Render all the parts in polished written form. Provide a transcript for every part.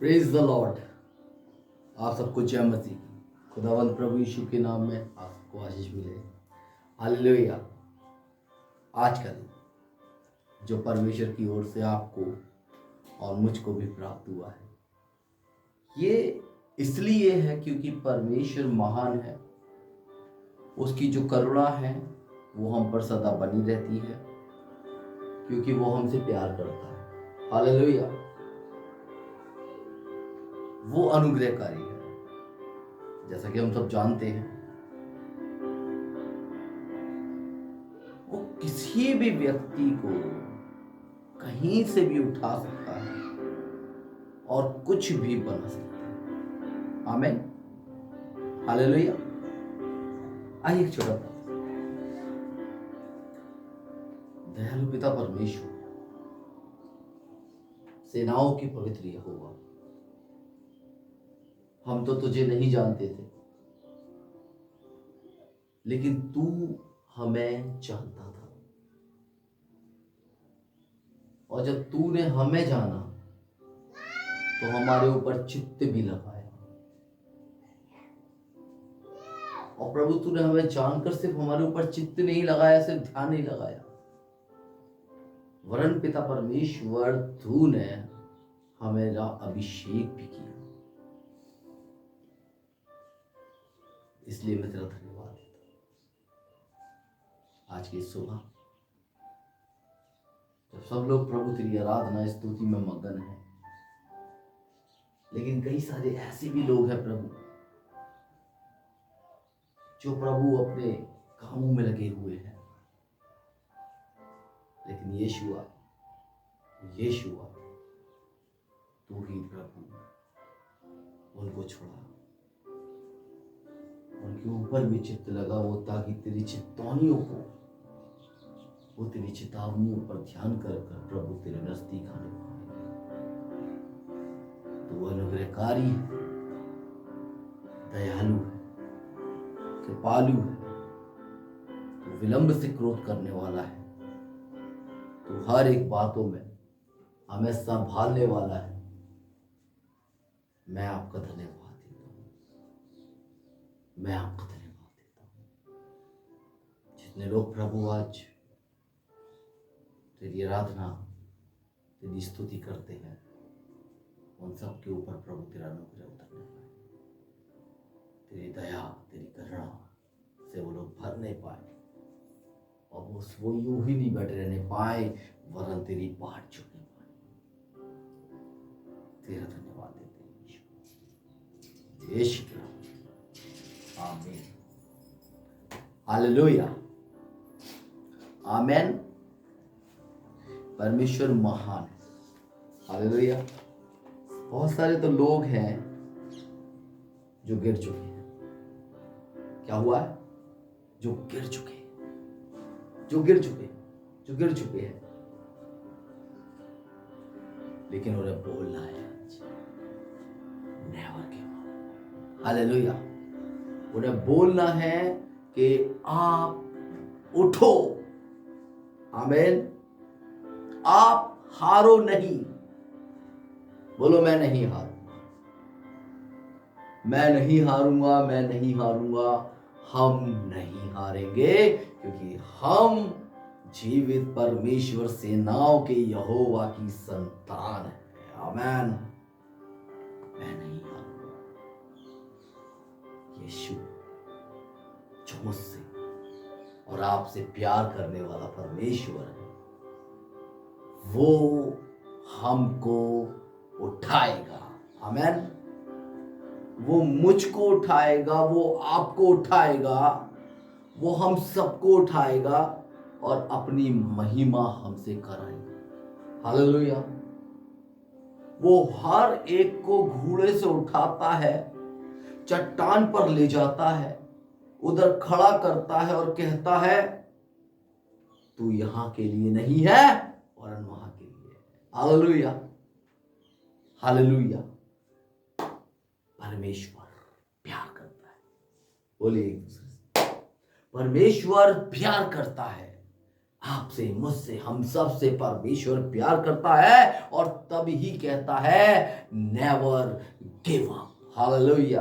Praise the Lord. आप सबको जय मसीह की। खुदावंद प्रभु यीशु के नाम में आप सबको आशीष मिले। हालेलुया। आज का दिन जो परमेश्वर की ओर से आपको और मुझको भी प्राप्त हुआ है, ये इसलिए है क्योंकि परमेश्वर महान है। उसकी जो करुणा है वो हम पर सदा बनी रहती है, क्योंकि वो हमसे प्यार करता है। हालेलुया। वो अनुग्रहकारी है, जैसा कि हम सब जानते हैं। वो किसी भी व्यक्ति को कहीं से भी उठा सकता है और कुछ भी बना सकता है। आमीन। हालेलुया। आइए एक छोटा सा। दयालु पिता परमेश्वर, सेनाओं की पवित्र यहोवा, हम तो तुझे नहीं जानते थे, लेकिन तू हमें जानता था। और जब तूने हमें जाना तो हमारे ऊपर चित्त भी लगाया। और प्रभु तूने हमें जानकर सिर्फ हमारे ऊपर चित्त नहीं लगाया, सिर्फ ध्यान नहीं लगाया, वरन पिता परमेश्वर तूने हमेरा अभिषेक भी किया। इसलिए मैं तेरा धन्यवाद देता हूं। आज की सुबह जब सब लोग प्रभु तेरी आराधना स्तुति में मगन है, लेकिन कई सारे ऐसे भी लोग हैं प्रभु, जो प्रभु अपने कामों में लगे हुए हैं, लेकिन यीशुआ तू ही प्रभु उनको छोड़ा, उनके ऊपर भी चित्त लगा वो, ताकि तेरी चित्तौनियों को, वो तेरी चेतावनियों पर ध्यान कर कर प्रभु तेरे नजदीक आने पाए। तो अनुग्रहकारी है, दयालु है, कृपालु है, तो विलंब से क्रोध करने वाला है, तो हर एक बातों में हमें संभालने वाला है। मैं आपका धन्यवाद देता हूँ, मैं आपका धन्यवाद देता हूँ। जितने लोग प्रभु आज तेरी आराधना, तेरी स्तुति करते हैं, उन सब के ऊपर प्रभु तेरा अनुग्रह उतरने पाए, तेरी दया, तेरी करुणा से वो लोग भर नहीं पाए, और वो यूं ही नहीं बैठे रहने पाए, वरन तेरी बाट छूने पाए। तेरा धन्यवाद देते हैं यीशु के नाम में। आमीन। हालेलुया। आमीन। परमेश्वर महान है। हालेलुया। बहुत सारे तो लोग हैं जो गिर चुके हैं। क्या हुआ है? जो गिर चुके हैं, जो गिर चुके हैं, लेकिन उन्हें बोलना है नेवर गिव अप। हालेलुया। उन्हें बोलना है कि आप उठो। आमीन। आप हारो नहीं। बोलो, मैं नहीं हारूंगा, मैं नहीं हारूंगा, मैं नहीं हारूंगा। हम नहीं हारेंगे, क्योंकि हम जीवित परमेश्वर सेनाओं के यहोवा की संतान है। आमीन। मैं नहीं हारूंगा। यीशु जो मुझसे और आपसे प्यार करने वाला परमेश्वर है, वो हमको उठाएगा। आमीन। वो मुझको उठाएगा, वो आपको उठाएगा, वो हम सबको उठाएगा और अपनी महिमा हमसे कराएगा। हालेलुया। वो हर एक को घोड़े से उठाता है, चट्टान पर ले जाता है, उधर खड़ा करता है और कहता है तू यहां के लिए नहीं है और वहां के लिए। हालेलुया। हालेलुया। परमेश्वर प्यार करता है। बोलिए एक दूसरे से, परमेश्वर प्यार करता है। आपसे, मुझसे, हम सब से परमेश्वर प्यार करता है और तब ही कहता है नेवर गिव अप। हालेलुया।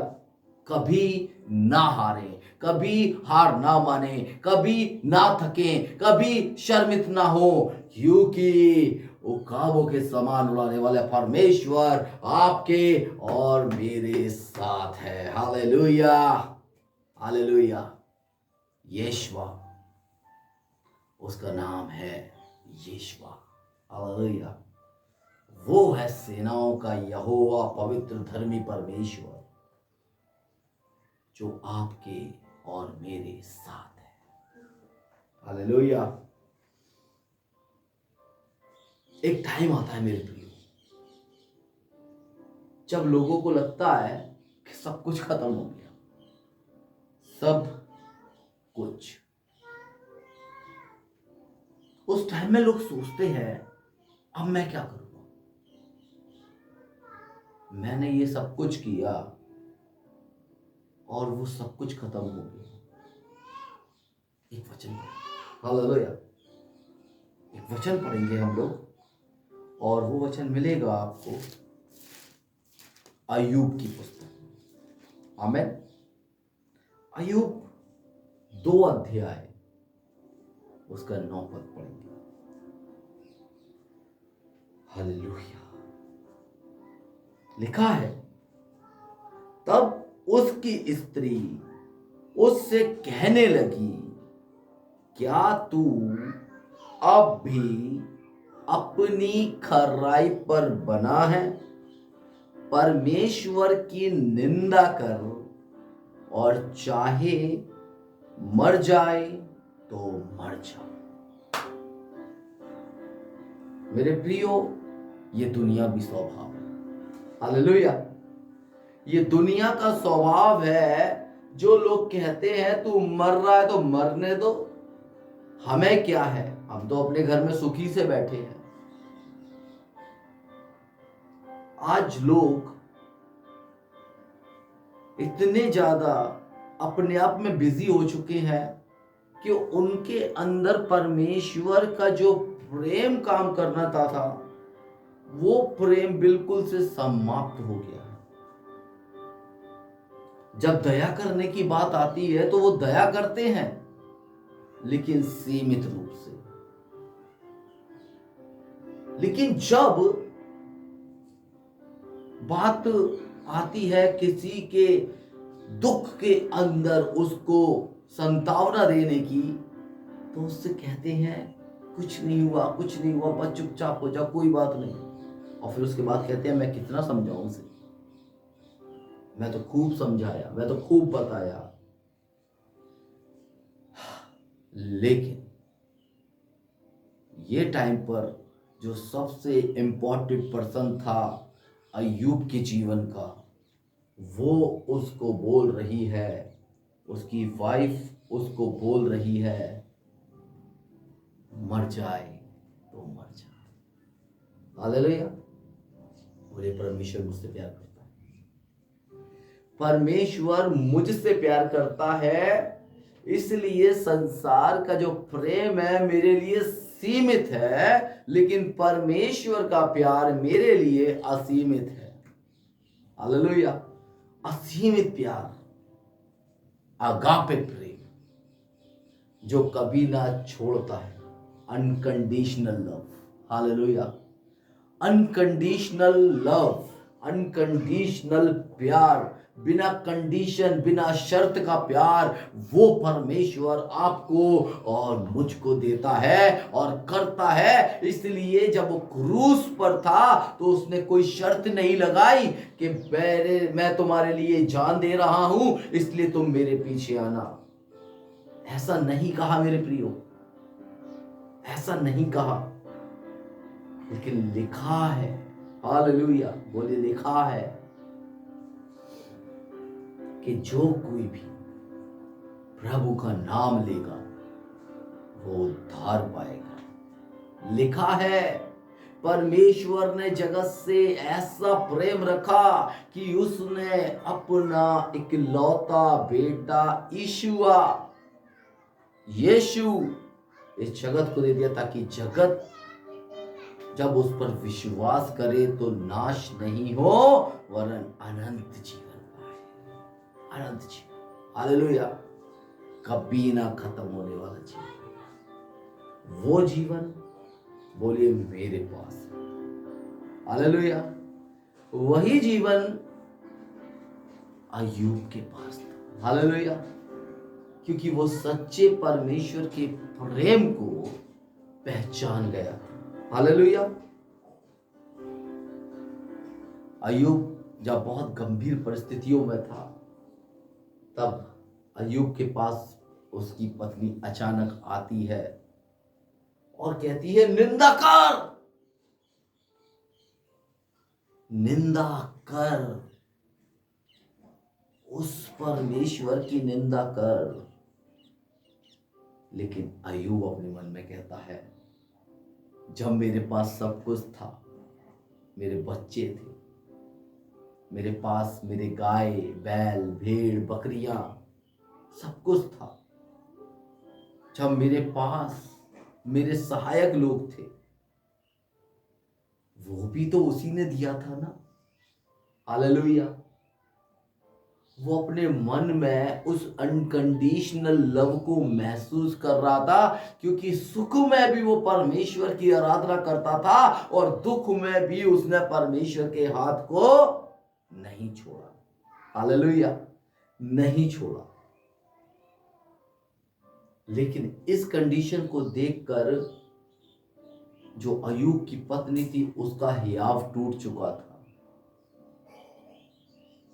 कभी ना हारें, कभी हार ना माने, कभी ना थकें, कभी शर्मित ना हो, क्योंकि उकाबों के समान उड़ाने वाले परमेश्वर आपके और मेरे साथ है। Hallelujah, hallelujah. यीशुआ, उसका नाम है यीशुआ। हालेलुया। वो है सेनाओं का यहोवा, पवित्र धर्मी परमेश्वर, जो आपके और मेरे साथ है। हालेलुया। एक टाइम आता है मेरे प्रियो, जब लोगों को लगता है कि सब कुछ खत्म हो गया, सब कुछ। उस टाइम में लोग सोचते हैं अब मैं क्या करूंगा, मैंने ये सब कुछ किया और वो सब कुछ खत्म हो गया। एक वचन, हालेलुया, एक वचन पढ़ेंगे हम लोग और वो वचन मिलेगा आपको अय्यूब की पुस्तक। आमीन। अय्यूब 2 अध्याय उसका 9 पद पढ़ेंगे। हालेलुया। लिखा है, तब उसकी स्त्री उससे कहने लगी, क्या तू अब भी अपनी खर्राई पर बना है? परमेश्वर की निंदा कर और चाहे मर जाए तो मर जा। मेरे प्रियो, ये दुनिया भी स्वभाव है। हालेलुया। ये दुनिया का स्वभाव है। जो लोग कहते हैं तू मर रहा है तो मरने दो, हमें क्या है, हम तो अपने घर में सुखी से बैठे हैं। आज लोग इतने ज्यादा अपने आप में बिजी हो चुके हैं कि उनके अंदर परमेश्वर का जो प्रेम काम करना था वो प्रेम बिल्कुल से समाप्त हो गया है। जब दया करने की बात आती है तो वो दया करते हैं, लेकिन सीमित रूप से। लेकिन जब बात आती है किसी के दुख के अंदर उसको संतावना देने की, तो उससे कहते हैं कुछ नहीं हुआ, कुछ नहीं हुआ, बस चुपचाप हो जा, कोई बात नहीं। और फिर उसके बाद कहते हैं मैं कितना समझाऊं उसे, मैं तो खूब समझाया, मैं तो खूब बताया। लेकिन ये टाइम पर जो सबसे इंपॉर्टेंट पर्सन था अय्यूब के जीवन का, वो उसको बोल रही है, उसकी वाइफ उसको बोल रही है मर जाए तो मर जाए। हालेलुया। बोले परमेश्वर मुझसे प्यार करता है, परमेश्वर मुझसे प्यार करता है, इसलिए संसार का जो प्रेम है मेरे लिए सीमित है, लेकिन परमेश्वर का प्यार मेरे लिए असीमित है। हालेलुया। असीमित प्यार, अगापे प्रेम, जो कभी ना छोड़ता है, unconditional love. Hallelujah. Unconditional love, unconditional प्यार, बिना कंडीशन, बिना शर्त का प्यार, वो परमेश्वर आपको और मुझको देता है और करता है। इसलिए जब वो क्रूस पर था तो उसने कोई शर्त नहीं लगाई कि मैं तुम्हारे लिए जान दे रहा हूं इसलिए तुम मेरे पीछे आना। ऐसा नहीं कहा मेरे प्रियो, ऐसा नहीं कहा, लेकिन लिखा है। हालेलुया। बोले लिखा है कि जो कोई भी प्रभु का नाम लेगा वो उद्धार पाएगा। लिखा है परमेश्वर ने जगत से ऐसा प्रेम रखा कि उसने अपना इकलौता बेटा यीशु इस जगत को दे दिया ताकि जगत जब उस पर विश्वास करे तो नाश नहीं हो वरन अनंत जीवन पाए। अनंत जीवन, हालेलुया, कभी ना खत्म होने वाला जीवन। वो जीवन बोलिए मेरे पास है। हालेलुया। वही जीवन अय्यूब के पास था। हालेलुया। क्योंकि वो सच्चे परमेश्वर के प्रेम को पहचान गया था। हालेलुया। अय्यूब जब बहुत गंभीर परिस्थितियों में था, तब अय्यूब के पास उसकी पत्नी अचानक आती है और कहती है निंदा कर, निंदा कर, उस परमेश्वर की निंदा कर। लेकिन अय्यूब अपने मन में कहता है, जब मेरे पास सब कुछ था, मेरे बच्चे थे, मेरे पास मेरे गाय बैल भेड़ बकरियां सब कुछ था, जब मेरे पास मेरे सहायक लोग थे, वो भी तो उसी ने दिया था ना। हालेलुया। वो अपने मन में उस अनकंडीशनल लव को महसूस कर रहा था, क्योंकि सुख में भी वो परमेश्वर की आराधना करता था और दुख में भी उसने परमेश्वर के हाथ को नहीं छोड़ा। हालेलुया, नहीं छोड़ा। लेकिन इस कंडीशन को देखकर जो अय्यूब की पत्नी थी, उसका हियाव टूट चुका था।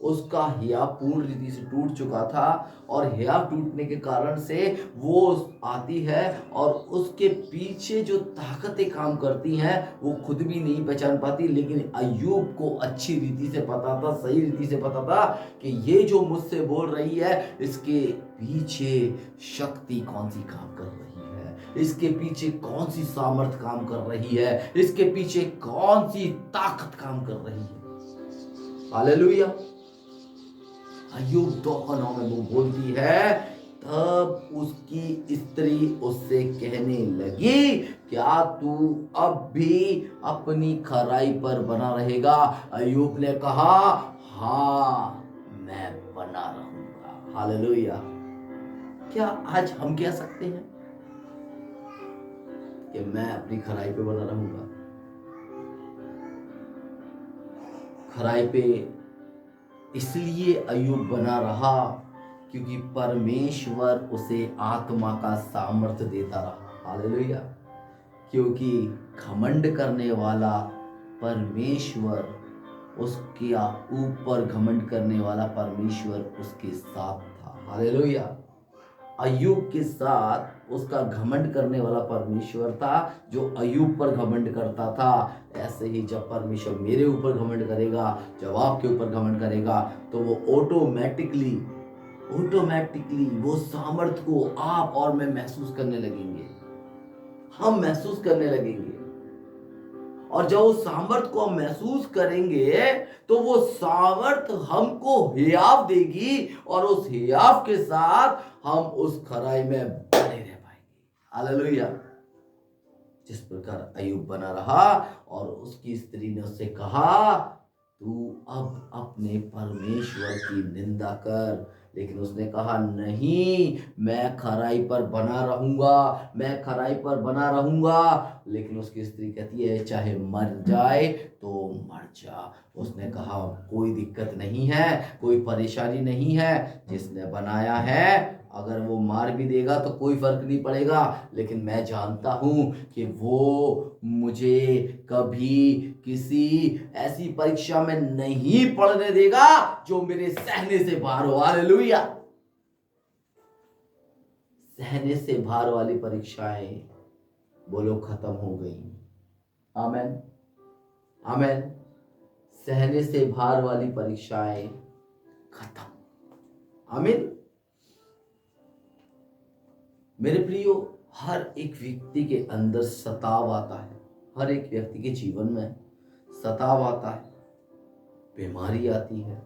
उसका हियाव पूर्ण रीति से टूट चुका था और हियाव टूटने के कारण से वो आती है और उसके पीछे जो ताकतें काम करती हैं वो खुद भी नहीं पहचान पाती। लेकिन अय्यूब को अच्छी रीति से पता था, सही रीति से पता था कि ये जो मुझसे बोल रही है, इसके पीछे शक्ति कौन सी काम कर रही है, इसके पीछे कौन सी सामर्थ काम कर रही है, इसके पीछे कौन सी ताकत काम कर रही है। हालेलुया। अय्यूब 2:9 में वो बोलती है, तब उसकी स्त्री उससे कहने लगी, क्या तू अब भी अपनी खराई पर बना रहेगा? अय्यूब ने कहा, हाँ मैं बना रहूंगा। हालेलुया। क्या आज हम कह सकते हैं कि मैं अपनी खराई पे बना रहूंगा? खराई पे इसलिए अय्यूब बना रहा क्योंकि परमेश्वर उसे आत्मा का सामर्थ्य देता रहा। हालेलुया। क्योंकि घमंड करने वाला परमेश्वर, उसके ऊपर घमंड करने वाला परमेश्वर उसके साथ था। हालेलुया। अय्यूब के साथ उसका घमंड करने वाला परमेश्वर था जो अय्यूब पर घमंड करता था। ऐसे ही जब परमेश्वर मेरे ऊपर घमंड करेगा, जब आपके ऊपर घमंड करेगा, तो वो ऑटोमेटिकली वो सामर्थ को आप और मैं महसूस करने लगेंगे, हम महसूस करने लगेंगे। और जब उस सामर्थ को हम महसूस करेंगे तो वो सामर्थ हमको हियाव देगी और उस हियाव के साथ हम उस खराई में बने रह पाएंगे। हालेलुया। जिस प्रकार अय्यूब बना रहा और उसकी स्त्री ने उससे कहा, तू अब अपने परमेश्वर की निंदा कर। लेकिन उसने कहा, नहीं, मैं खराई पर बना रहूंगा, मैं खराई पर बना रहूंगा। लेकिन उसकी स्त्री कहती है, चाहे मर जाए तो मर जा। उसने कहा, कोई दिक्कत नहीं है, कोई परेशानी नहीं है, जिसने बनाया है अगर वो मार भी देगा तो कोई फर्क नहीं पड़ेगा। लेकिन मैं जानता हूं कि वो मुझे कभी किसी ऐसी परीक्षा में नहीं पढ़ने देगा जो मेरे सहने से बाहर हो। हालेलुया। सहने से बाहर वाली परीक्षाएं बोलो खत्म हो गई। आमेन, आमेन। सहने से बाहर वाली परीक्षाएं खत्म। आमीन। मेरे प्रियो, हर एक व्यक्ति के अंदर सताव आता है, हर एक व्यक्ति के जीवन में सताव आता है, बीमारी आती है,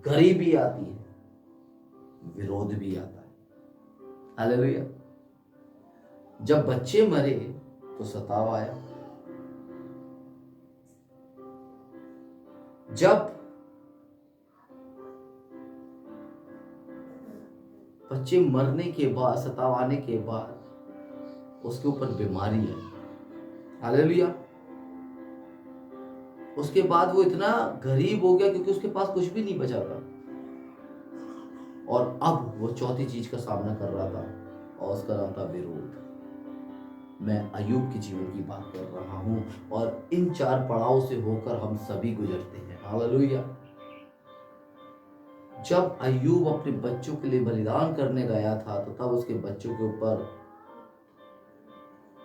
गरीबी आती है, विरोध भी आता है। हालेलुया। जब बच्चे मरे तो सताव आया, जब बच्चे मरने के बाद, सताव आने के बाद उसके ऊपर बीमारी है, हालेलुया। उसके बाद वो इतना गरीब हो गया क्योंकि उसके पास कुछ भी नहीं बचा था, और अब वो चौथी चीज का सामना कर रहा था और उसका नाम था विरोध। मैं अय्यूब के जीवन की बात कर रहा हूं और इन 4 पड़ाव से होकर हम सभी गुजरते हैं, हालेलुया। जब अय्यूब अपने बच्चों के लिए बलिदान करने गया था तो तब उसके बच्चों के ऊपर,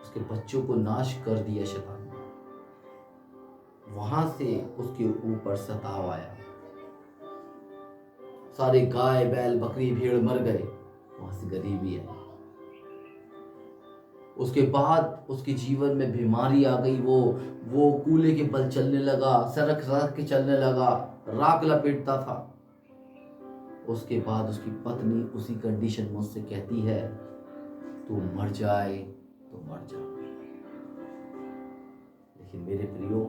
उसके बच्चों को नाश कर दिया शैतान ने। वहां से उसके ऊपर सताव आया, सारे गाय बैल बकरी भेड़ मर गए, वहां से गरीबी आई। उसके बाद उसके जीवन में बीमारी आ गई, वो कूले के बल चलने लगा, सरक सरक के चलने लगा, राख लपेटता था। उसके बाद उसकी पत्नी उसी कंडीशन में उससे कहती है, तू मर जाए तो मर जा। लेकिन मेरे प्रियो,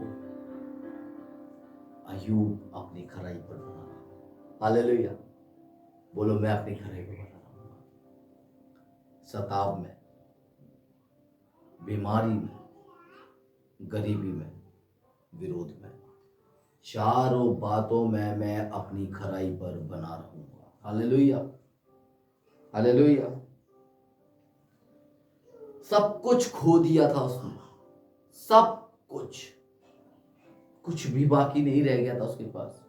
अय्यूब अपनी खराई पर बना रहा, हालेलुया। बोलो, मैं अपनी खराई पर बना रहा हूँ। सताव में, बीमारी में, गरीबी में, विरोध में, चारों बातों में मैं अपनी खराई पर बना रहूंगा, हालेलुया, हालेलुया। सब कुछ खो दिया था उसने, सब कुछ भी बाकी नहीं रह गया था उसके पास।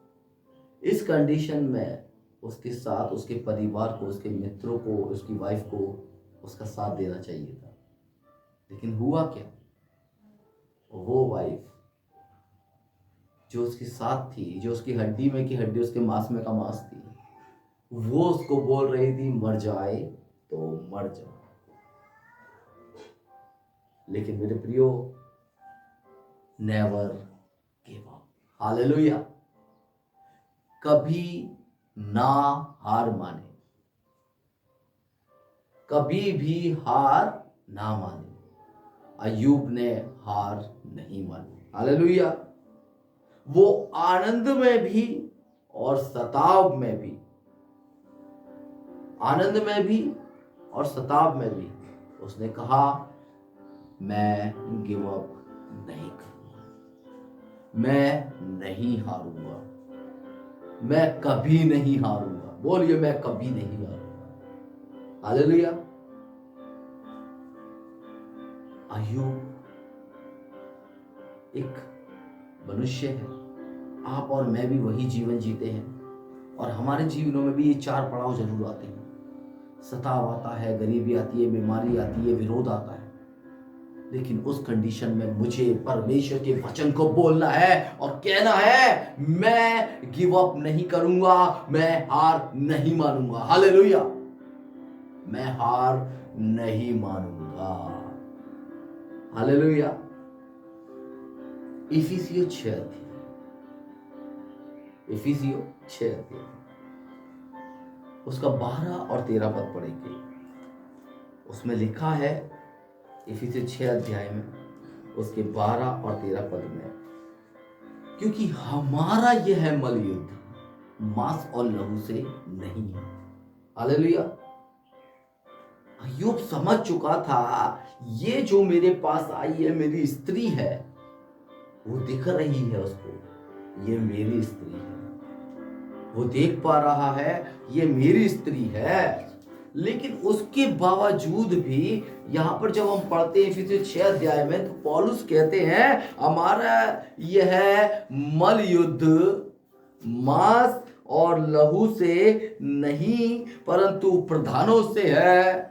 इस कंडीशन में उसके साथ उसके परिवार को, उसके मित्रों को, उसकी वाइफ को उसका साथ देना चाहिए था, लेकिन हुआ क्या? वो वाइफ जो उसके साथ थी, जो उसकी हड्डी में की हड्डी, उसके मांस में का मांस थी, वो उसको बोल रही थी मर जाए तो मर जा। लेकिन मेरे प्रियो, नेवर गिव अप, हालेलुया। कभी ना हार माने, कभी भी हार ना माने। अय्यूब ने हार नहीं मानी, हालेलुया। वो आनंद में भी और सताव में भी, आनंद में भी और सताव में भी उसने कहा, मैं गिव अप नहीं करूंगा, मैं नहीं हारूंगा, मैं कभी नहीं हारूंगा। बोलिए, मैं कभी नहीं हारूंगा, हालेलुया। अय्यूब एक मनुष्य है, आप और मैं भी वही जीवन जीते हैं, और हमारे जीवनों में भी ये 4 पड़ाव जरूर आते हैं। सताव आता है, गरीबी आती है, बीमारी आती है, विरोध आता है। लेकिन उस कंडीशन में मुझे परमेश्वर के वचन को बोलना है और कहना है, मैं गिव अप नहीं करूंगा, मैं हार नहीं मानूंगा, हालेलुया। मैं हार नहीं मानूंगा, हालेलुया। इफिसियों 6 अध्याय उसका 12 और 13 पद पढ़ेंगे। उसमें लिखा है, इफिसियों 6 अध्याय में उसके 12 और 13 पद में, क्योंकि हमारा यह मल युद्ध मांस और लहू से नहीं है, हालेलुया। अय्यूब समझ चुका था, ये जो मेरे पास आई है मेरी स्त्री है, वो दिख रही है उसको, ये मेरी स्त्री है, वो देख पा रहा है ये मेरी स्त्री है। लेकिन उसके बावजूद भी यहां पर जब हम पढ़ते हैं फिर 6 अध्याय में, तो पौलुस कहते हैं, हमारा यह मल युद्ध मांस और लहू से नहीं परंतु प्रधानों से है,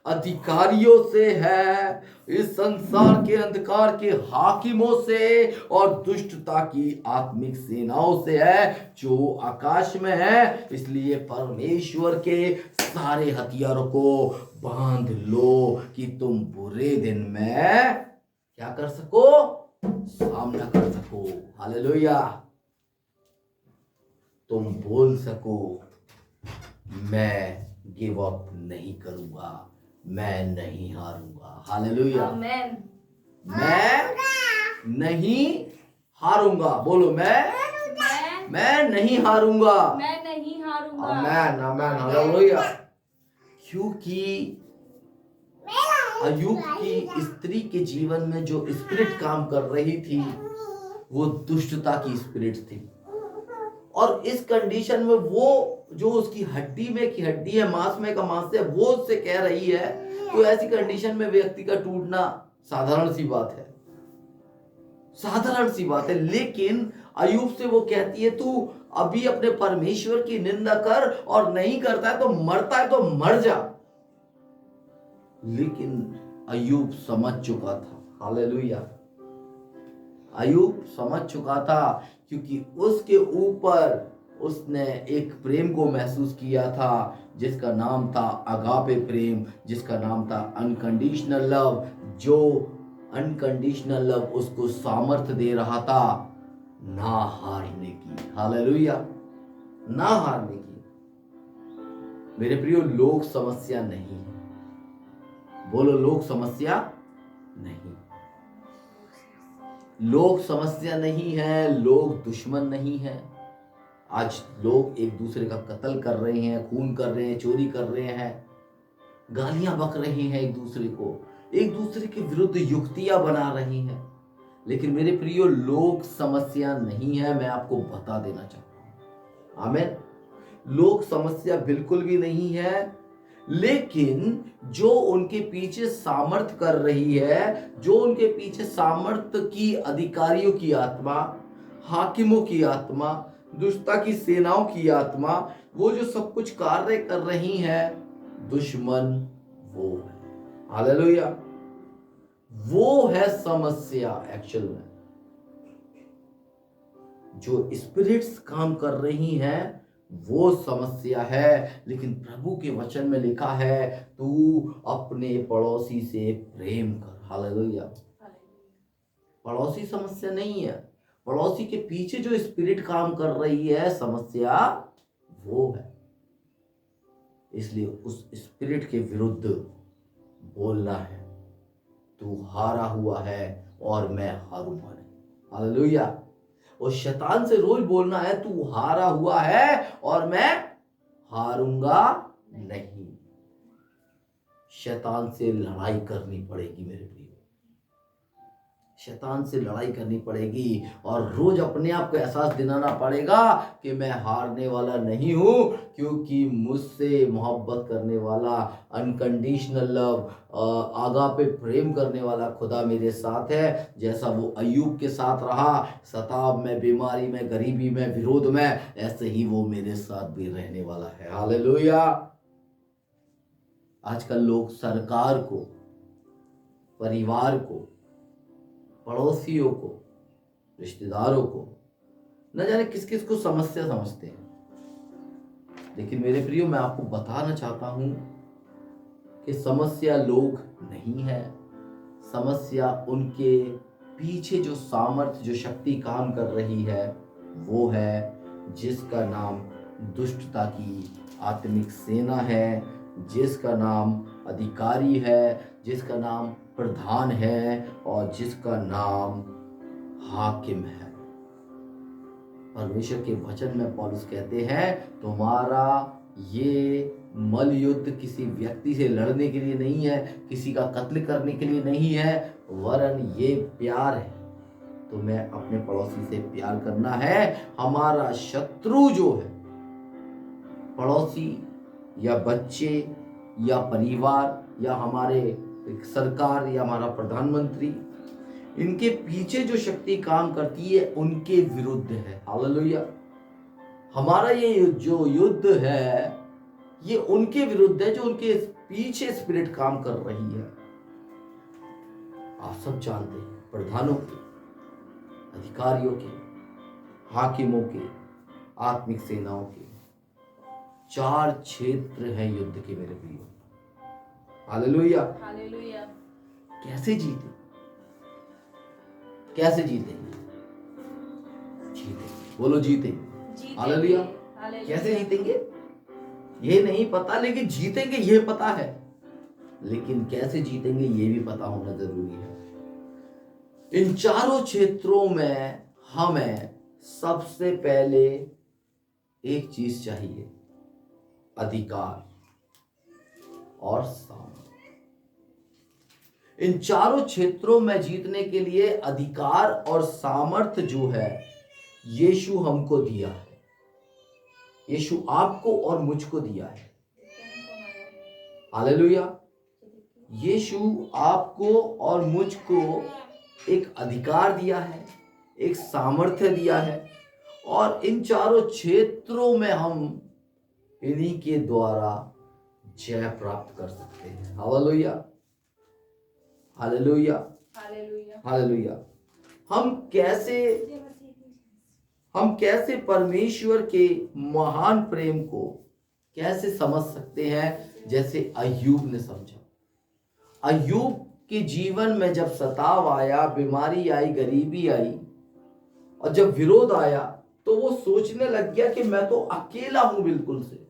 अधिकारियों से है, इस संसार के अंधकार के हाकिमों से और दुष्टता की आत्मिक सेनाओं से है जो आकाश में है। इसलिए परमेश्वर के सारे हथियारों को बांध लो कि तुम बुरे दिन में क्या कर सको, सामना कर सको, हालेलुया। तुम बोल सको, मैं गिव अप नहीं करूंगा, मैं नहीं हारूंगा। हालेलुया। आमेन। मैं नहीं हारूंगा। बोलो, मैं नहीं हारूंगा। मैं नहीं हारूंगा। आमेन आमेन हालेलुया। क्योंकि अय्यूब की स्त्री के जीवन में जो स्पिरिट काम कर रही थी वो दुष्टता की स्पिरिट थी, और इस कंडीशन में वो जो उसकी हड्डी में की हड्डी है, मांस में का मांस है, वो उससे कह रही है, तो ऐसी कंडीशन में व्यक्ति का टूटना साधारण सी बात है, साधारण सी बात है। लेकिन अय्यूब से वो कहती है तू अभी अपने परमेश्वर की निंदा कर, और नहीं करता है तो मरता है तो मर जा। लेकिन अय्यूब समझ चुका था। हालेलुया। अय्यूब समझ चुका था, क्योंकि उसके ऊपर उसने एक प्रेम को महसूस किया था जिसका नाम था अगापे प्रेम, जिसका नाम था अनकंडीशनल लव। जो अनकंडीशनल लव उसको सामर्थ्य दे रहा था ना हारने की। हालेलुया। ना हारने की। मेरे प्रियो, लोग समस्या नहीं है। बोलो, लोग समस्या नहीं। लोग समस्या नहीं है, लोग दुश्मन नहीं है। आज लोग एक दूसरे का कत्ल कर रहे हैं, खून कर रहे हैं, चोरी कर रहे हैं, गालियां बक रहे हैं एक दूसरे को, एक दूसरे के विरुद्ध युक्तियां बना रही हैं। लेकिन मेरे प्रियो, लोग समस्या नहीं है, मैं आपको बता देना चाहता हूं। आमीन। लोग समस्या बिल्कुल भी नहीं है, लेकिन जो उनके पीछे सामर्थ कर रही है, जो उनके पीछे सामर्थ की अधिकारियों की आत्मा, हाकिमों की आत्मा, दुष्टता की सेनाओं की आत्मा, वो जो सब कुछ कार्य कर रही है, दुश्मन वो है। हालेलुया। वो है समस्या। एक्चुअल में जो स्पिरिट्स काम कर रही हैं वो समस्या है। लेकिन प्रभु के वचन में लिखा है तू अपने पड़ोसी से प्रेम कर। हालेलुया। पड़ोसी समस्या नहीं है, पड़ोसी के पीछे जो स्पिरिट काम कर रही है समस्या वो है। इसलिए उस स्पिरिट के विरुद्ध बोलना है, तू हारा हुआ है और मैं हारूंगा नहीं। हालेलुया। और शैतान से रोज बोलना है तू हारा हुआ है और मैं हारूंगा नहीं। शैतान से लड़ाई करनी पड़ेगी मेरे प्रियो, शैतान से लड़ाई करनी पड़ेगी, और रोज अपने आप को एहसास दिलाना पड़ेगा कि मैं हारने वाला नहीं हूं, क्योंकि मुझसे मोहब्बत करने वाला, अनकंडीशनल लव, आगापे प्रेम करने वाला खुदा मेरे साथ है। जैसा वो अय्यूब के साथ रहा, सताव में, बीमारी में, गरीबी में, विरोध में, ऐसे ही वो मेरे साथ भी रहने वाला है। हालेलुया। आजकल लोग सरकार को, परिवार को, पड़ोसियों को, रिश्तेदारों को, न जाने किस किस को समस्या समझते हैं। लेकिन मेरे प्रियो, मैं आपको बताना चाहता हूं कि समस्या लोग नहीं है, समस्या उनके पीछे जो सामर्थ्य, जो शक्ति काम कर रही है वो है, जिसका नाम दुष्टता की आत्मिक सेना है, जिसका नाम अधिकारी है, जिसका नाम प्रधान है, और जिसका नाम हाकिम है। परमेश्वर के वचन में पौलुस कहते हैं तुम्हारा ये मल युद्ध किसी व्यक्ति से लड़ने के लिए नहीं है, किसी का कत्ल करने के लिए नहीं है, वरन ये प्यार है। तुम्हें अपने पड़ोसी से प्यार करना है। हमारा शत्रु जो है, पड़ोसी या बच्चे या परिवार या हमारे सरकार या हमारा प्रधानमंत्री, इनके पीछे जो शक्ति काम करती है उनके विरुद्ध है। हालेलुया। हमारा ये जो युद्ध है ये उनके विरुद्ध है जो उनके पीछे स्पिरिट काम कर रही है। आप सब जानते हैं, प्रधानों के, अधिकारियों के, हाकिमों के, आत्मिक सेनाओं के 4 क्षेत्र हैं युद्ध के मेरे प्रियो। हालेलुया। हालेलुया। कैसे जीते, कैसे जीतेंगे? जीतेंगे। बोलो, जीतेंगे। हालेलुया। कैसे जीतेंगे ये नहीं पता, लेकिन जीतेंगे ये पता है। लेकिन कैसे जीतेंगे ये भी पता होना जरूरी है। इन चारों क्षेत्रों में हमें सबसे पहले एक चीज चाहिए, अधिकार और सामर्थ। इन चारों क्षेत्रों में जीतने के लिए अधिकार और सामर्थ जो है यीशु हमको दिया है। यीशु आपको और मुझको दिया है। हालेलुया। यीशु आपको और मुझको एक अधिकार दिया है, एक सामर्थ्य दिया है, और इन चारों क्षेत्रों में हम इन्हीं के द्वारा जय प्राप्त कर सकते हैं। Hallelujah, hallelujah, hallelujah. हालेलुया। हम कैसे परमेश्वर के महान प्रेम को कैसे समझ सकते हैं, जैसे अय्यूब ने समझा। अय्यूब के जीवन में जब सताव आया, बीमारी आई, गरीबी आई और जब विरोध आया, तो वो सोचने लग गया कि मैं तो अकेला हूं बिल्कुल से,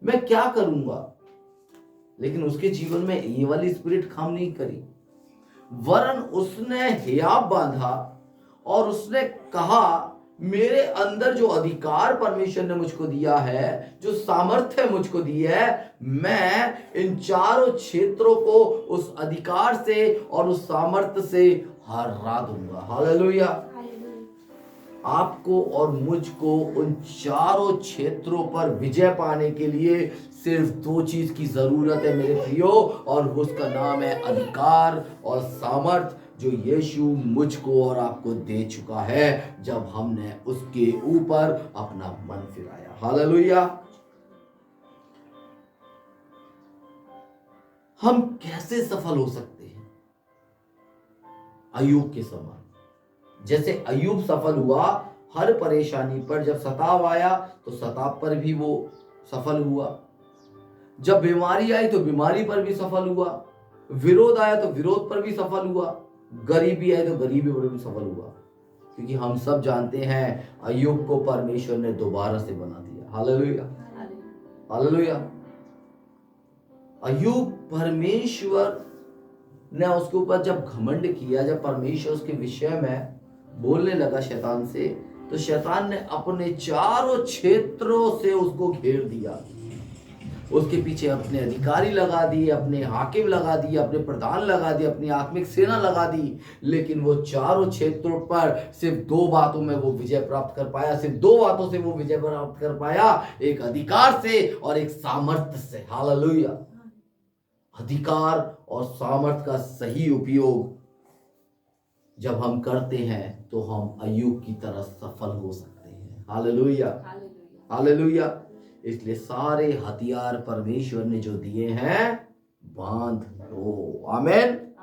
मैं क्या करूंगा। लेकिन उसके जीवन में ये वाली स्पिरिट काम नहीं करी, वरन उसने हियाव बांधा और उसने कहा, मेरे अंदर जो अधिकार परमेश्वर ने मुझको दिया है, जो सामर्थ्य मुझको दी है, मैं इन चारों क्षेत्रों को उस अधिकार से और उस सामर्थ्य से हरा दूंगा। हालेलुया। आपको और मुझको उन चारों क्षेत्रों पर विजय पाने के लिए सिर्फ दो चीज की जरूरत है मेरे प्रियो, और उसका नाम है अधिकार और सामर्थ, जो यीशु मुझको और आपको दे चुका है जब हमने उसके ऊपर अपना मन फिराया। हालेलुया। हम कैसे सफल हो सकते हैं अय्यूब के समान? जैसे अय्यूब सफल हुआ हर परेशानी पर, जब सताव आया तो सताव पर भी वो सफल हुआ, जब बीमारी आई तो बीमारी पर भी सफल हुआ, विरोध आया तो विरोध पर भी सफल हुआ, गरीबी आई तो गरीबी पर भी सफल हुआ। क्योंकि हम सब जानते हैं अय्यूब को परमेश्वर ने दोबारा से बना दिया। Hallelujah, hallelujah. अय्यूब, परमेश्वर ने उसके ऊपर जब घमंड किया, जब परमेश्वर उसके विषय में बोलने लगा शैतान से, तो शैतान ने अपने चारों क्षेत्रों से उसको घेर दिया। उसके पीछे अपने अधिकारी लगा दिए, अपने हाकिम लगा दिए, अपने प्रधान लगा दिए, अपनी आत्मिक सेना लगा दी, लेकिन वो चारों क्षेत्रों पर सिर्फ दो बातों में वो विजय प्राप्त कर पाया, सिर्फ दो बातों से वो विजय प्राप्त कर पाया, एक अधिकार से और एक सामर्थ्य से। हालेलुया। अधिकार और सामर्थ्य का सही उपयोग जब हम करते हैं तो हम अय्यूब की तरह सफल हो सकते हैं। Hallelujah, hallelujah. इसलिए सारे हथियार परमेश्वर ने जो दिए हैं बांध लो। आमेन,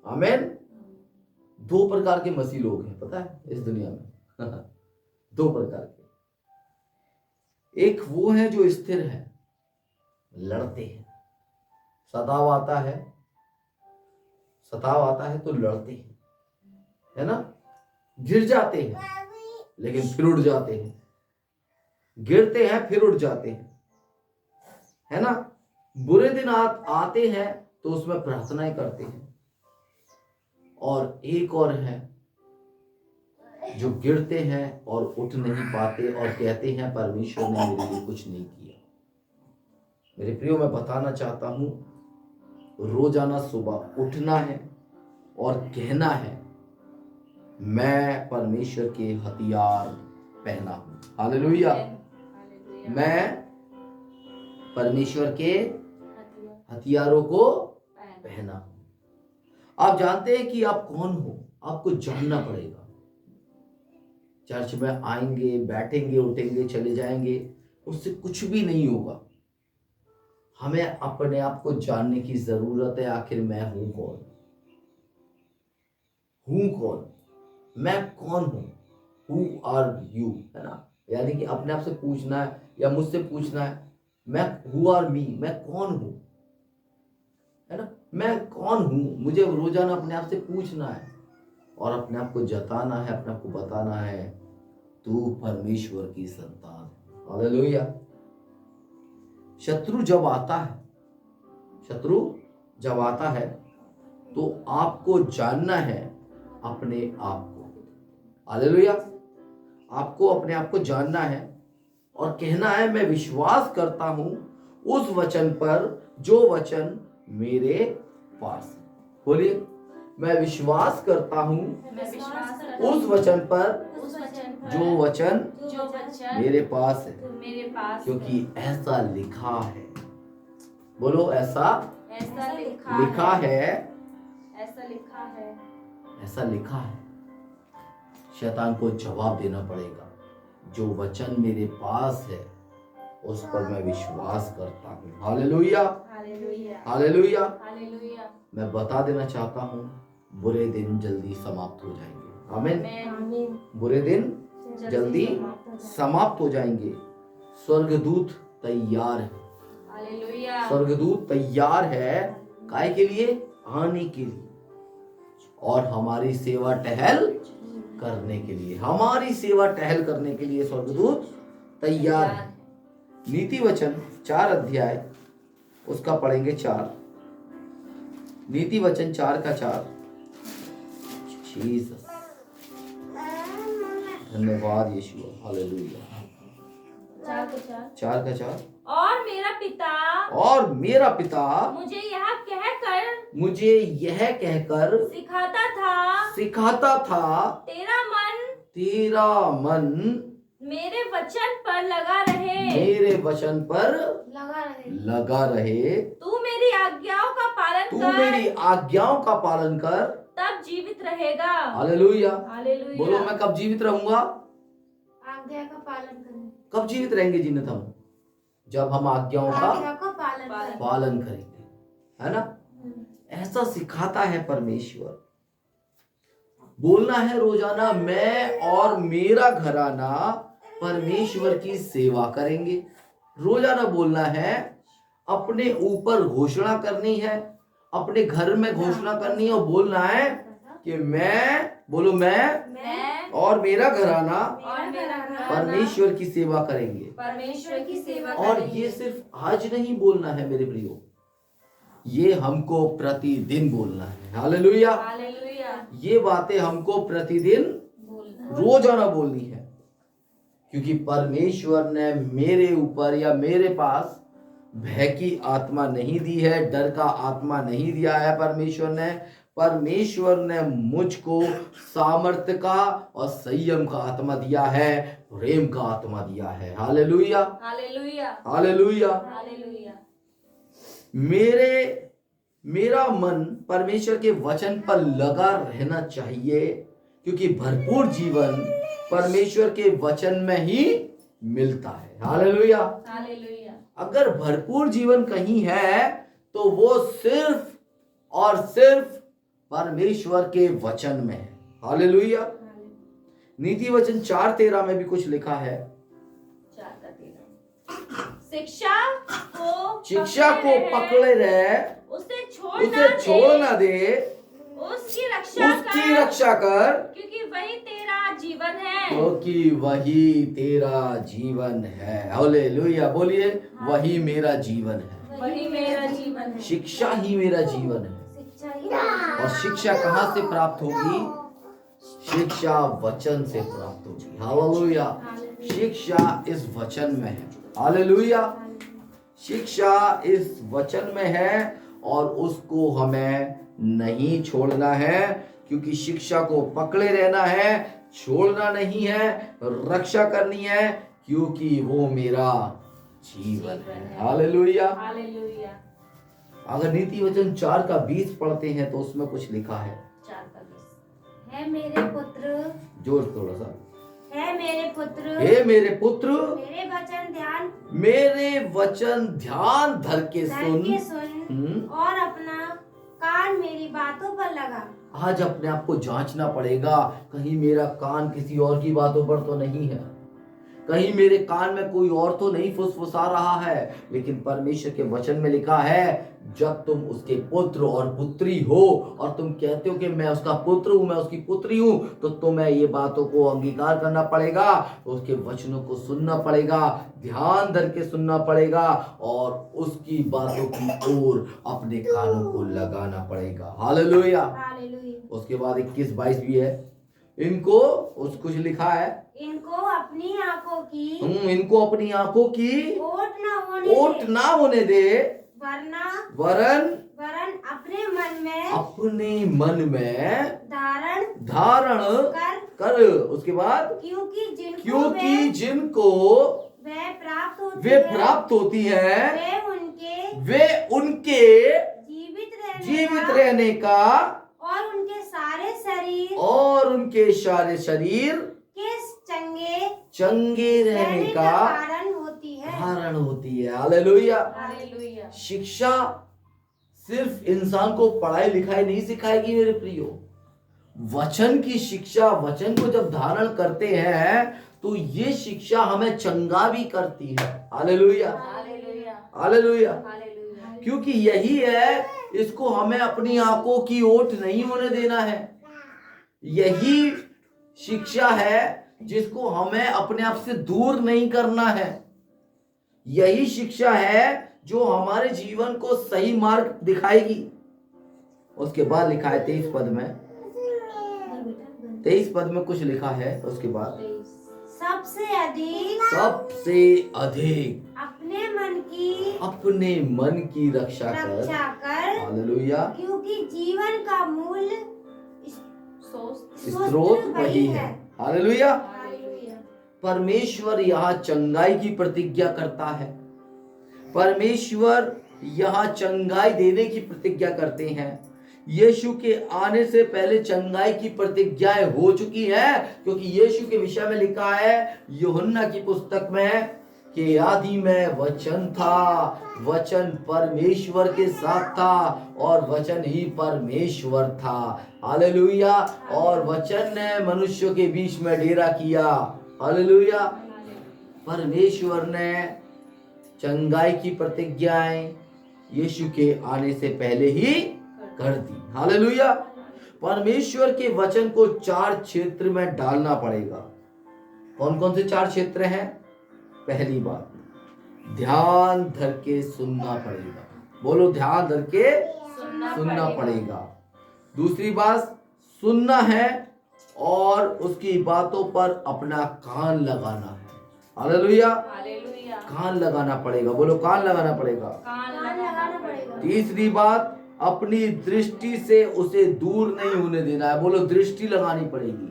आमेन। दो प्रकार के मसीह लोग हैं, पता है इस दुनिया में दो प्रकार के। एक वो है जो स्थिर है, लड़ते हैं, सताव आता है तो लड़ते हैं, है ना, गिर जाते हैं लेकिन फिर उठ जाते हैं, गिरते हैं फिर उठ जाते हैं, है ना। बुरे दिन आते हैं तो उसमें प्रार्थनाएं करते हैं। और एक और है जो गिरते हैं और उठ नहीं पाते और कहते हैं परमेश्वर ने मेरे लिए कुछ नहीं किया। मेरे प्रियो, मैं बताना चाहता हूं, रोजाना सुबह उठना है और कहना है, मैं परमेश्वर के हथियार पहना हूं। हालेलुया। मैं परमेश्वर के हथियारों को पहना हूं। आप जानते हैं कि आप कौन हो, आपको जानना पड़ेगा। चर्च में आएंगे, बैठेंगे, उठेंगे, चले जाएंगे, उससे कुछ भी नहीं होगा। हमें अपने आप को जानने की जरूरत है। आखिर मैं हूं कौन, मैं कौन हूं? हु आर यू, है ना। यानी कि अपने आप से पूछना है या मुझसे पूछना है, मैं हु आर मी, मैं कौन हूं, है ना। मैं कौन हूं, मुझे रोजाना अपने आप से पूछना है और अपने आप को जताना है, अपने आप को बताना है, तू परमेश्वर की संतान है। हालेलुया। शत्रु जब आता है, शत्रु जब आता है तो आपको जानना है अपने आप को। हालेलुया। आपको अपने आप को जानना है और कहना है मैं विश्वास करता हूं उस वचन पर जो वचन मेरे पास है। बोलिए, मैं विश्वास करता हूं मैं विश्वास करता उस वचन पर उस वचन पर जो वचन जो वचन मेरे पास है, मेरे पास क्योंकि ऐसा लिखा है। बोलो, ऐसा ऐसा लिखा है, ऐसा लिखा है। ऐसा लिखा है। शैतान को जवाब देना पड़ेगा, जो वचन मेरे पास है उस पर मैं विश्वास करता हूँ। Hallelujah, hallelujah hallelujah. हालेलुया। मैं बता देना चाहता हूँ, बुरे दिन जल्दी समाप्त हो जाएंगे। आमीन। आमीन। बुरे दिन जल्दी समाप्त हो जाएंगे। स्वर्गदूत तैयार है। हालेलुया। स्वर्गदूत तैयार है काय के लिए? आने के लिए और हमारी सेवा टहल करने के लिए। हमारी सेवा टहल करने के लिए स्वर्गदूत तैयार है। नीति वचन 4 अध्याय उसका पढ़ेंगे 4। नीति वचन 4 का 4। जीसस, धन्यवाद यीशु। हालेलुया। 4 का 4। और मेरा पिता और मेरा पिता मुझे यह कहकर सिखाता था तेरा मन मेरे वचन पर लगा रहे। तू मेरी आज्ञाओं का पालन कर तब जीवित रहेगा। हालेलुया। हालेलुया। बोलो, मैं कब जीवित रहूंगा? आज्ञा का पालन करने। कब जीवित रहेंगे जीनत हम? जब हम आज्ञाओं का पालन करेंगे, है ना? ऐसा सिखाता है परमेश्वर। बोलना है रोजाना, मैं और मेरा घराना परमेश्वर की सेवा करेंगे। रोजाना बोलना है, अपने ऊपर घोषणा करनी है, अपने घर में घोषणा करनी है और बोलना है कि मैं और मेरा घराना परमेश्वर की सेवा करेंगे। और ये सिर्फ आज नहीं बोलना है मेरे प्रियो, ये हमको प्रतिदिन बोलना है। हालेलुया। ये बातें हमको प्रतिदिन रोजाना बोलनी है, क्योंकि परमेश्वर ने मेरे ऊपर या मेरे पास भय की आत्मा नहीं दी है, डर का आत्मा नहीं दिया है। परमेश्वर ने मुझको सामर्थ्य का और संयम का आत्मा दिया है, प्रेम का आत्मा दिया है। Hallelujah, hallelujah, hallelujah. हालेलुया। मेरा मन परमेश्वर के वचन पर लगा रहना चाहिए, क्योंकि भरपूर जीवन परमेश्वर के वचन में ही मिलता है। Hallelujah, hallelujah. अगर भरपूर जीवन कहीं है तो वो सिर्फ और सिर्फ परमेश्वर के वचन में है। हालेलुया। नीति वचन 4:13 में भी कुछ लिखा है। 4:13 शिक्षा को पकड़े रहे, उसे छोड़ना दे, उसकी रक्षा कर, क्योंकि वही तेरा जीवन है। हालेलुया। बोलिए, वही मेरा जीवन है। वही मेरा जीवन है। शिक्षा ही मेरा जीवन है। और शिक्षा कहां से प्राप्त होगी? शिक्षा वचन से प्राप्त होगी। हालेलुया। शिक्षा इस वचन में है। हालेलुया। शिक्षा इस वचन में है और उसको हमें नहीं छोड़ना है, क्योंकि शिक्षा को पकड़े रहना है, छोड़ना नहीं है, रक्षा करनी है, क्योंकि वो मेरा जीवन है। Hallelujah, hallelujah. अगर नीति वचन 4 का 20 पढ़ते हैं तो उसमें कुछ लिखा है। 4 का 20 है मेरे पुत्र, जोर थोड़ा सा, है मेरे पुत्र, मेरे वचन ध्यान धर के सुन और अपना कान मेरी बातों पर लगा। आज अपने आप को जांचना पड़ेगा, कहीं मेरा कान किसी और की बातों पर तो नहीं है, कहीं मेरे कान में कोई और तो नहीं फुसफुसा रहा है, लेकिन परमेश्वर के वचन में लिखा है जब तुम उसके पुत्र और पुत्री हो और तुम कहते हो कि मैं उसका पुत्र हूं, मैं उसकी पुत्री हूं, तो तुम्हें ये बातों को अंगीकार करना पड़ेगा, उसके वचनों को सुनना पड़ेगा, ध्यान धर के सुनना पड़ेगा और उसकी बातों की ओर अपने कानों को लगाना पड़ेगा। हालेलुया। हालेलुया। उसके बाद 21-22 भी है। इनको उस कुछ लिखा है, इनको अपनी आंखों की इनको अपनी आंखों की ओट ना होने दे, वरन अपने मन में धारण कर। उसके बाद क्योंकि जिनको वे प्राप्त होती है वे उनके जीवित रहने का और उनके सारे शरीर के चंगे रहने का कारण होती है। हालेलुया। हालेलुया। शिक्षा सिर्फ इंसान को पढ़ाई लिखाई नहीं सिखाएगी मेरे प्रियो। वचन की शिक्षा, वचन को जब धारण करते हैं तो ये शिक्षा हमें चंगा भी करती है। हालेलुया। हालेलुया। क्योंकि यही है, इसको हमें अपनी आंखों की ओट नहीं होने देना है। यही शिक्षा है जिसको हमें अपने आप से दूर नहीं करना है। यही शिक्षा है जो हमारे जीवन को सही मार्ग दिखाएगी। उसके बाद लिखा है 23 पद में, 23 पद में कुछ लिखा है। उसके बाद सबसे अधिक अपने मन की रक्षा कर। हालेलुया। क्योंकि जीवन का मूल स्रोत वही है। हालेलुया। परमेश्वर यहाँ चंगाई की प्रतिज्ञा करता है। परमेश्वर यहाँ चंगाई देने की प्रतिज्ञा करते हैं। यीशु के आने से पहले चंगाई की प्रतिज्ञाएं हो चुकी है, क्योंकि यीशु के विषय में लिखा है यूहन्ना की पुस्तक में कि आदि में वचन था, वचन परमेश्वर के साथ था और वचन ही परमेश्वर था। हालेलुया। और वचन ने मनुष्यों के बीच में डेरा किया। हालेलुया। परमेश्वर ने चंगाई की प्रतिज्ञाएं यीशु के आने से पहले ही कर दी। हालेलुया। परमेश्वर के वचन को 4 क्षेत्र में डालना पड़ेगा। कौन कौन से 4 क्षेत्र हैं? पहली बात, ध्यान धर के सुनना पड़ेगा। बोलो, ध्यान धर के सुनना पड़ेगा। दूसरी बात, सुनना है और उसकी बातों पर अपना कान लगाना है। हालेलुया। कान लगाना पड़ेगा। बोलो, कान लगाना पड़ेगा। तीसरी बात, अपनी दृष्टि से उसे दूर नहीं होने देना है। बोलो, दृष्टि लगानी पड़ेगी।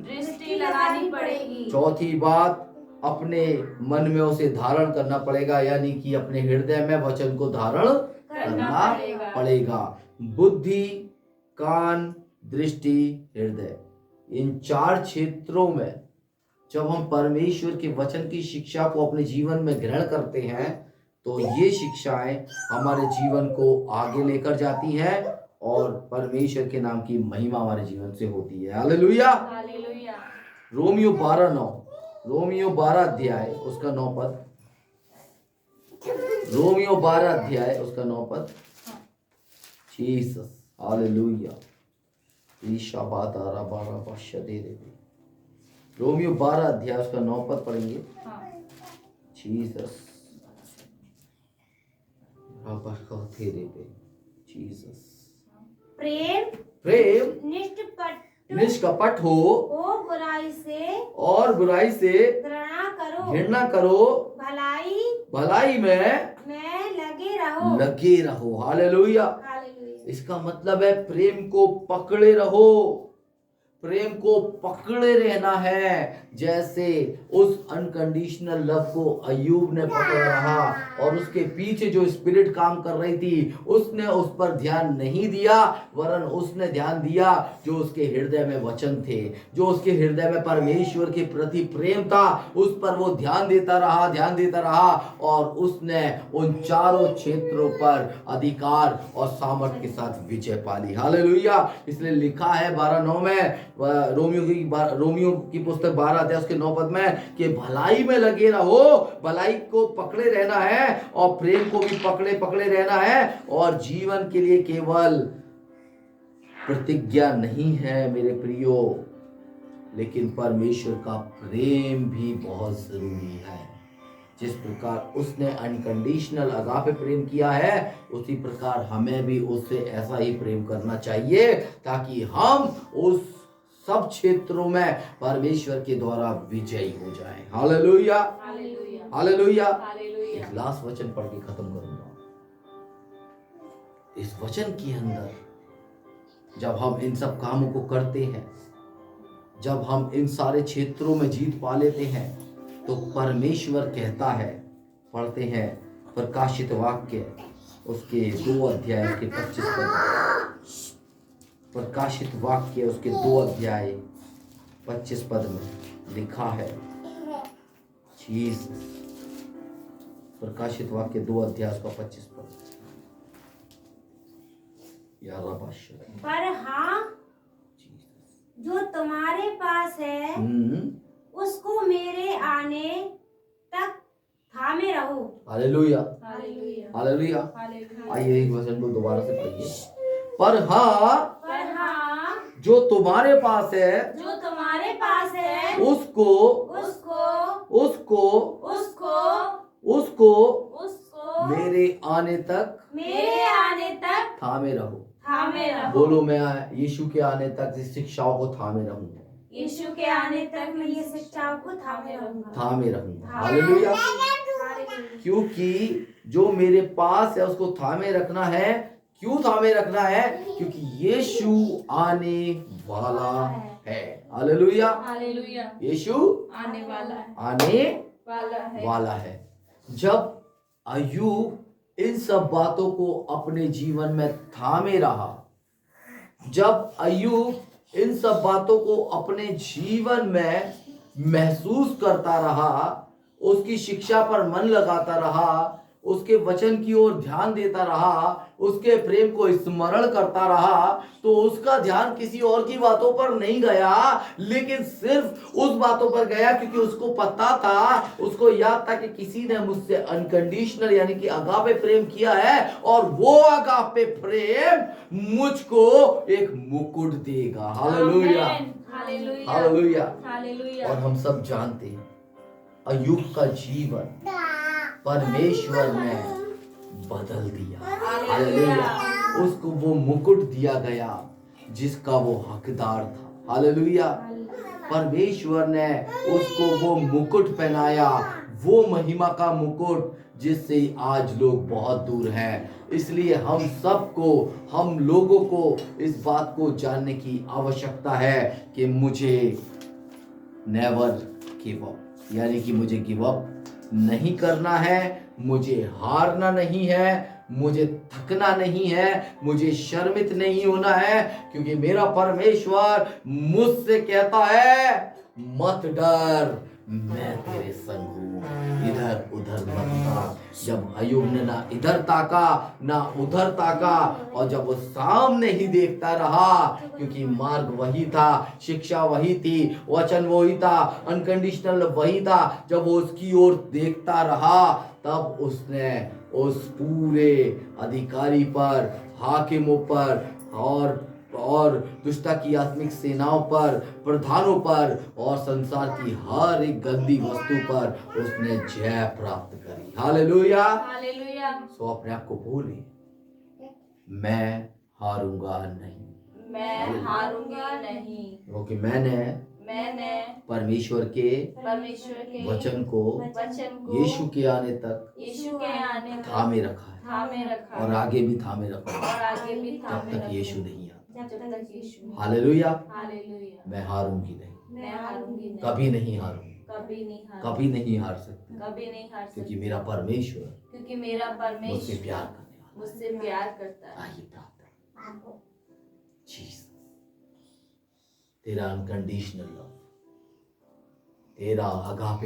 चौथी बात, अपने मन में उसे धारण करना पड़ेगा, यानी कि अपने हृदय में वचन को धारण करना पड़ेगा। बुद्धि, कान, दृष्टि, हृदय, इन 4 क्षेत्रों में जब हम परमेश्वर के वचन की शिक्षा को अपने जीवन में ग्रहण करते हैं तो ये शिक्षाएं हमारे जीवन को आगे लेकर जाती हैं और परमेश्वर के नाम की महिमा हमारे जीवन से होती है। हालेलुया। रोमियो 12:9, रोमियो 12 अध्याय उसका 9 पद, रोमियो 12 अध्याय उसका 9 पद। जीसस। हालेलुया। रोमियो 12 अध्याय उसका 9 पद पढ़ेंगे। जीसस। जीसस। प्रेम निष्कपट हो और बुराई से घृणा करो, भलाई में लगे रहो। हालेलुया। इसका मतलब है प्रेम को पकड़े रहो, प्रेम को पकड़े रहना है। जैसे उस अनकंडीशनल लव को अय्यूब ने पकड़ रहा और उसके पीछे जो स्पिरिट काम कर रही थी उसने उस पर ध्यान नहीं दिया, वरन उसने ध्यान दिया जो उसके हृदय में वचन थे, जो उसके हृदय में परमेश्वर के प्रति प्रेम था, उस पर वो ध्यान देता रहा और उसने उन 4 क्षेत्रों पर अधिकार और सामर्थ के साथ विजय पाली। हालेलुया। इसलिए लिखा है 12:9 में रोमियो की पुस्तक 12 अध्याय उसके 9 पद में कि भलाई में लगे रहो, भलाई को पकड़े रहना है और प्रेम को भी पकड़े पकड़े रहना है। और जीवन के लिए केवल प्रतिज्ञा नहीं है मेरे प्रियो, लेकिन परमेश्वर का प्रेम भी बहुत जरूरी है। जिस प्रकार उसने अनकंडीशनल अगापे प्रेम किया है, उसी प्रकार हमें भी उससे ऐसा ही प्रेम करना चाहिए, ताकि हम उस सब क्षेत्रों में परमेश्वर के द्वारा विजयी हो जाएं। Hallelujah, hallelujah. एक लास्ट वचन पढ़ के खत्म करूंगा। इस वचन के अंदर जब हम इन सब कामों को करते हैं, जब हम इन सारे क्षेत्रों में जीत पा लेते हैं, तो परमेश्वर कहता है, पढ़ते हैं प्रकाशित वाक्य उसके 2 अध्याय उसके 25 पद, प्रकाशित वाक्य उसके 2 अध्याय 25 पद में लिखा है, जीसस, प्रकाशित वाक्य 2 अध्याय उसका 25 पद। पर हाँ, जो तुम्हारे पास है उसको मेरे आने तक थामे रहो। Hallelujah, hallelujah. आइए एक वचन को दोबारा से पढ़िए। पर हाँ, जो तुम्हारे पास है, उसको मेरे आने तक थामे रहो। बोलो, मैं यीशु के आने तक इस शिक्षाओं को थामे रहूंगा। यीशु के आने तक मैं ये शिक्षाओं को थामे रहूंगा। हालेलुया। क्योंकि जो मेरे पास है उसको थामे रखना है। क्यों थामे रखना है? क्योंकि यीशु आने वाला है। हालेलुया, यीशु आने वाला है। जब अय्यूब इन सब बातों को अपने जीवन में थामे रहा, जब अय्यूब इन सब बातों को अपने जीवन में महसूस करता रहा, उसकी शिक्षा पर मन लगाता रहा, उसके वचन की ओर ध्यान देता रहा, उसके प्रेम को स्मरण करता रहा, तो उसका ध्यान किसी और की बातों पर नहीं गया, लेकिन सिर्फ उस बातों पर गया क्योंकि उसको पता था, उसको याद था कि किसी ने मुझसे अनकंडीशनल यानी कि अगापे प्रेम किया है, और वो अगापे प्रेम मुझको एक मुकुट देगा। Hallelujah, hallelujah. और हम सब जानते हैं अय्यूब का जीवन परमेश्वर ने बदल दिया। हालेलुया। उसको वो मुकुट दिया गया जिसका वो हकदार था। हालेलुया। परमेश्वर ने उसको वो मुकुट पहनाया, वो महिमा का मुकुट जिससे आज लोग बहुत दूर हैं। इसलिए हम लोगों को इस बात को जानने की आवश्यकता है कि मुझे नेवर गिव अप, यानी कि मुझे गिव अप नहीं करना है, मुझे हारना नहीं है, मुझे थकना नहीं है, मुझे शर्मित नहीं होना है, क्योंकि मेरा परमेश्वर मुझसे कहता है मत डर, मैं तेरे संग हूं, इधर उधर मत ताक। जब अय्यूब ने ना इधर ताका ना उधर ताका, और जब वो सामने ही देखता रहा, क्योंकि मार्ग वही था, शिक्षा वही थी, वचन वही था, अनकंडीशनल वही था, जब वो उसकी ओर देखता रहा, तब उसने उस पूरे अधिकारी पर, हाकिमों पर और दुष्टता की आत्मिक सेनाओं पर, प्रधानों पर और संसार की हर एक गंदी वस्तु पर उसने जय प्राप्त करी। हालेलुया। सो अपने आप को बोले, मैं हारूंगा नहीं, क्योंकि मैंने परमेश्वर के वचन को यीशु के आने तक थामे रखा है, और आगे भी थामे रखूंगा जब तक यीशु नहीं आता। हालेलुया। मैं हारूंगी नहीं, कभी नहीं हारूंगी, कभी नहीं हार सकती, क्योंकि मेरा परमेश्वर मुझसे प्यार करता है। आइए प्रार्थना। जीसस, तेरा अनकंडीशनल लव, तेरा अगापे